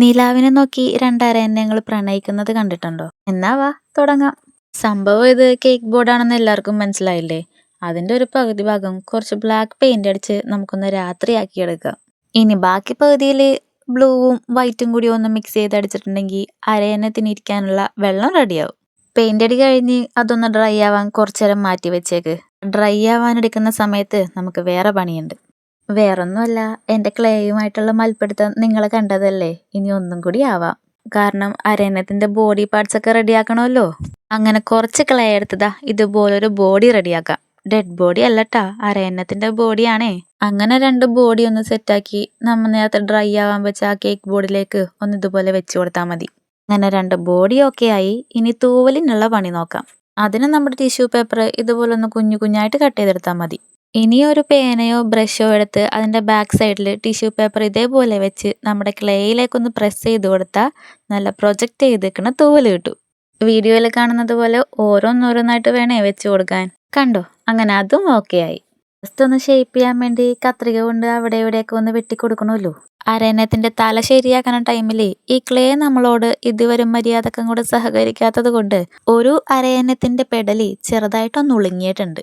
നിലാവിനെ നോക്കി രണ്ടരയന്നങ്ങൾ പ്രണയിക്കുന്നത് കണ്ടിട്ടുണ്ടോ? എന്നാ വാ തുടങ്ങാം. സംഭവം ഇത് കേക്ക് ബോർഡാണെന്ന് എല്ലാവർക്കും മനസ്സിലായില്ലേ? അതിന്റെ ഒരു പകുതി ഭാഗം കുറച്ച് ബ്ലാക്ക് പെയിന്റ് അടിച്ച് നമുക്കൊന്ന് രാത്രിയാക്കി എടുക്കാം. ഇനി ബാക്കി പകുതിയില് ബ്ലൂവും വൈറ്റും കൂടി ഒന്ന് മിക്സ് ചെയ്ത് അടിച്ചിട്ടുണ്ടെങ്കിൽ അരയന്നത്തിന് ഇരിക്കാനുള്ള വെള്ളം റെഡിയാവും. പെയിന്റ് അടി കഴിഞ്ഞ് അതൊന്ന് ഡ്രൈ ആവാൻ കുറച്ചേരം മാറ്റി വെച്ചേക്ക്. ഡ്രൈ ആവാൻ എടുക്കുന്ന സമയത്ത് നമുക്ക് വേറെ പണിയുണ്ട്. വേറൊന്നുമല്ല, എന്റെ ക്ലേയുമായിട്ടുള്ള മൽപ്പിടുത്തം നിങ്ങൾ കണ്ടതല്ലേ, ഇനി ഒന്നും കൂടി ആവാം. കാരണം അരയന്നത്തിന്റെ ബോഡി പാർട്സ് ഒക്കെ റെഡിയാക്കണമല്ലോ. അങ്ങനെ കുറച്ച് ക്ലേ എടുത്തതാ ഇതുപോലൊരു ബോഡി റെഡിയാക്കാം. ഡെഡ് ബോഡി അല്ലട്ടാ, അരയന്നത്തിന്റെ ബോഡിയാണേ. അങ്ങനെ രണ്ട് ബോഡി ഒന്ന് സെറ്റാക്കി നമ്മൾ നേരത്തെ ഡ്രൈ ആവാൻ വെച്ച ആ കേക്ക് ബോർഡിലേക്ക് ഒന്ന് ഇതുപോലെ വെച്ച് കൊടുത്താൽ മതി. അങ്ങനെ രണ്ട് ബോഡി ഓക്കെ ആയി. ഇനി തൂവലിനുള്ള പണി നോക്കാം. അതിന് നമ്മുടെ ടിഷ്യൂ പേപ്പർ ഇതുപോലെ ഒന്ന് കുഞ്ഞു കുഞ്ഞായിട്ട് കട്ട് ചെയ്തെടുത്താൽ മതി. ഇനി ഒരു പേനയോ ബ്രഷോ എടുത്ത് അതിൻ്റെ ബാക്ക് സൈഡിൽ ടിഷ്യൂ പേപ്പർ ഇതേപോലെ വെച്ച് നമ്മുടെ ക്ലേയിലേക്കൊന്ന് പ്രസ് ചെയ്ത് കൊടുത്താൽ നല്ല പ്രൊജക്റ്റ് ചെയ്തേക്കണ തൂവൽ കിട്ടും. വീഡിയോയിൽ കാണുന്നത് പോലെ ഓരോന്നോരോന്നായിട്ട് വേണേ വെച്ച് കൊടുക്കാൻ. കണ്ടോ? അങ്ങനെ അതും ഓക്കെ ആയി. ജസ്റ്റ് ഒന്ന് ഷേപ്പ് ചെയ്യാൻ വേണ്ടി കത്രിക കൊണ്ട് അവിടെ ഇവിടെയൊക്കെ ഒന്ന് വെട്ടിക്കൊടുക്കണമല്ലോ. അരയന്നത്തിന്റെ തല ശരിയാക്കുന്ന ടൈമിൽ ഈ ക്ലേ നമ്മളോട് ഇതുവരെ മര്യാദക്കും കൂടെ സഹകരിക്കാത്തത് കൊണ്ട് ഒരു അരയന്നത്തിന്റെ പെടലി ചെറുതായിട്ടൊന്ന് ഉളുങ്ങിയിട്ടുണ്ട്.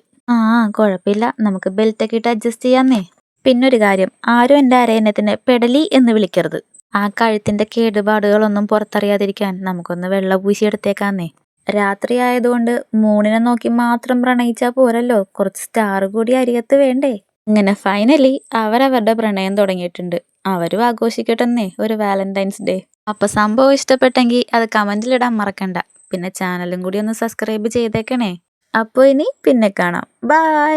കുഴപ്പമില്ല, നമുക്ക് ബെൽറ്റൊക്കെ ഇട്ട് അഡ്ജസ്റ്റ് ചെയ്യാന്നേ. പിന്നൊരു കാര്യം, ആരും എൻ്റെ അരയന്നത്തിന് പെടലി എന്ന് വിളിക്കരുത്. ആ കഴുത്തിന്റെ കേടുപാടുകളൊന്നും പുറത്തറിയാതിരിക്കാൻ നമുക്കൊന്ന് വെള്ളം പൂശിയെടുത്തേക്കാന്നേ. രാത്രി ആയതുകൊണ്ട് മൂണിനെ നോക്കി മാത്രം പ്രണയിച്ചാൽ പോരല്ലോ, കുറച്ച് സ്റ്റാർ കൂടി അരികത്ത് വേണ്ടേ. ഇങ്ങനെ ഫൈനലി അവരവരുടെ പ്രണയം തുടങ്ങിയിട്ടുണ്ട്. അവരും ആഘോഷിക്കട്ടെന്നേ ഒരു വാലന്റൈൻസ് ഡേ. അപ്പൊ സംഭവം ഇഷ്ടപ്പെട്ടെങ്കിൽ അത് കമന്റിലിടാൻ മറക്കണ്ട. പിന്നെ ചാനലും കൂടി ഒന്ന് സബ്സ്ക്രൈബ് ചെയ്തേക്കണേ. അപ്പോൾ ഇനി പിന്നെ കാണാം. ബൈ.